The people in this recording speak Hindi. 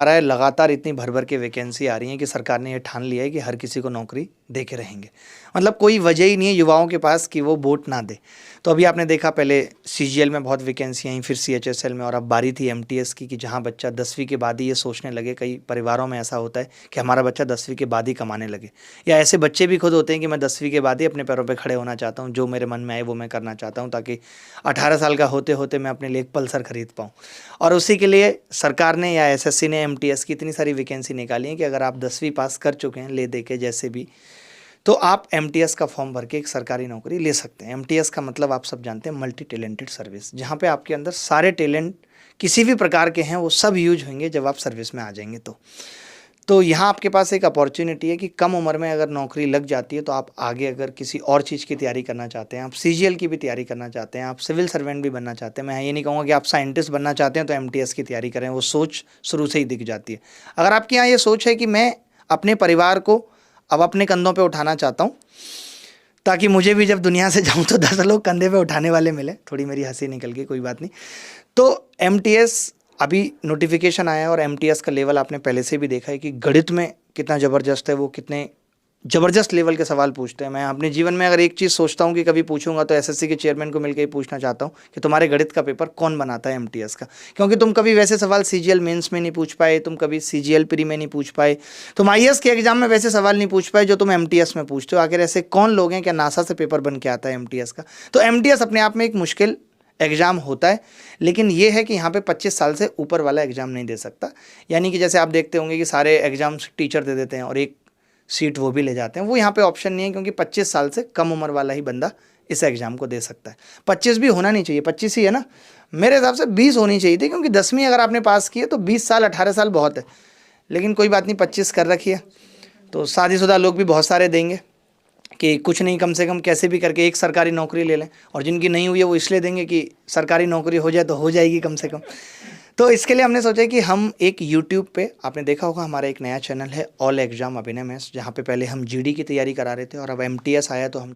रहा है, लगातार इतनी भर-भर के वैकेंसी आ रही हैं कि सरकार ने ये ठान लिया है कि हर किसी को नौकरी दे के रहेंगे। मतलब कोई वजह ही नहीं है युवाओं के पास कि वो वोट ना दें। तो अभी आपने देखा पहले सीजीएल में बहुत वैकेंसी आई, फिर सीएचएसएल में, और अब बारी थी एमटीएस की कि जहाँ बच्चा 10वीं के बाद ही ये सोचने लगे, कई परिवारों में ऐसा होता है कि हमारा बच्चा 10वीं के बाद ही कमाने लगे, या ऐसे बच्चे भी खुद होते हैं कि मैं 10वीं के बाद ही अपने पैरों पे खड़े होना चाहता हूँ, जो मेरे मन में आए वो मैं करना चाहता हूँ, ताकि 18 साल का होते होते मैं अपने लिए एक पल्सर खरीद पाऊँ। और उसी के लिए सरकार ने या एसएससी ने एमटीएस की इतनी सारी वैकेंसी निकाली है कि अगर आप 10वीं पास कर चुके हैं ले दे के जैसे भी, तो आप एमटीएस का फॉर्म भर के एक सरकारी नौकरी ले सकते हैं। एमटीएस का मतलब आप सब जानते हैं, मल्टी टैलेंटेड सर्विस, जहाँ पे आपके अंदर सारे टैलेंट किसी भी प्रकार के हैं वो सब यूज होंगे जब आप सर्विस में आ जाएंगे। तो यहाँ आपके पास एक अपॉर्चुनिटी है कि कम उम्र में अगर नौकरी लग जाती है तो आप आगे अगर किसी और चीज़ की तैयारी करना चाहते हैं, आप सीजीएल की भी तैयारी करना चाहते हैं, आप सिविल सर्वेंट भी बनना चाहते हैं, मैं ये नहीं कहूँगा कि आप साइंटिस्ट बनना चाहते हैं तो एमटीएस की तैयारी करें, वो सोच शुरू से ही दिख जाती है। अगर आपके यहाँ ये सोच है कि मैं अपने परिवार को अब अपने कंधों पे उठाना चाहता हूँ, ताकि मुझे भी जब दुनिया से जाऊँ तो 10 लोग कंधे पे उठाने वाले मिले, थोड़ी मेरी हंसी निकल गई, कोई बात नहीं। तो एमटीएस अभी नोटिफिकेशन आया है, और एमटीएस का लेवल आपने पहले से भी देखा है कि गणित में कितना ज़बरदस्त है, वो कितने ज़बरदस्त लेवल के सवाल पूछते हैं। मैं अपने जीवन में अगर एक चीज़ सोचता हूँ कि कभी पूछूंगा तो एसएससी के चेयरमैन को मिलकर ही पूछना चाहता हूँ कि तुम्हारे गणित का पेपर कौन बनाता है एमटीएस का, क्योंकि तुम कभी वैसे सवाल सीजीएल मेंस में नहीं पूछ पाए, तुम कभी सीजीएल प्री में नहीं पूछ पाए, तुम आईएएस के एग्जाम में वैसे सवाल नहीं पूछ पाए जो तुम एमटीएस में पूछते हो। आखिर ऐसे कौन लोग हैं, क्या नासा से पेपर बन के आता है एमटीएस का? तो एमटीएस अपने आप में एक मुश्किल एग्ज़ाम होता है, लेकिन ये है कि यहाँ पे 25 साल से ऊपर वाला एग्ज़ाम नहीं दे सकता। यानी कि जैसे आप देखते होंगे कि सारे एग्ज़ाम्स टीचर दे देते हैं और एक सीट वो भी ले जाते हैं, वो यहाँ पे ऑप्शन नहीं है, क्योंकि 25 साल से कम उम्र वाला ही बंदा इस एग्ज़ाम को दे सकता है। 25 भी होना नहीं चाहिए, 25 ही है ना, मेरे हिसाब से 20 होनी चाहिए थी, क्योंकि 10वीं अगर आपने पास की है तो 20 साल 18 साल बहुत है, लेकिन कोई बात नहीं, 25 कर रखी है। तो शादीशुदा लोग भी बहुत सारे देंगे कि कुछ नहीं, कम से कम कैसे भी करके एक सरकारी नौकरी ले लें, और जिनकी नहीं हुई है वो इसलिए देंगे कि सरकारी नौकरी हो जाए तो हो जाएगी कम से कम। तो इसके लिए हमने सोचा कि हम एक यूट्यूब पे, आपने देखा होगा हमारा एक नया चैनल है ऑल एग्जाम अभिनय मैथ्स, जहाँ पे पहले हम जीडी की तैयारी करा रहे थे, और अब एमटीएस आया तो हम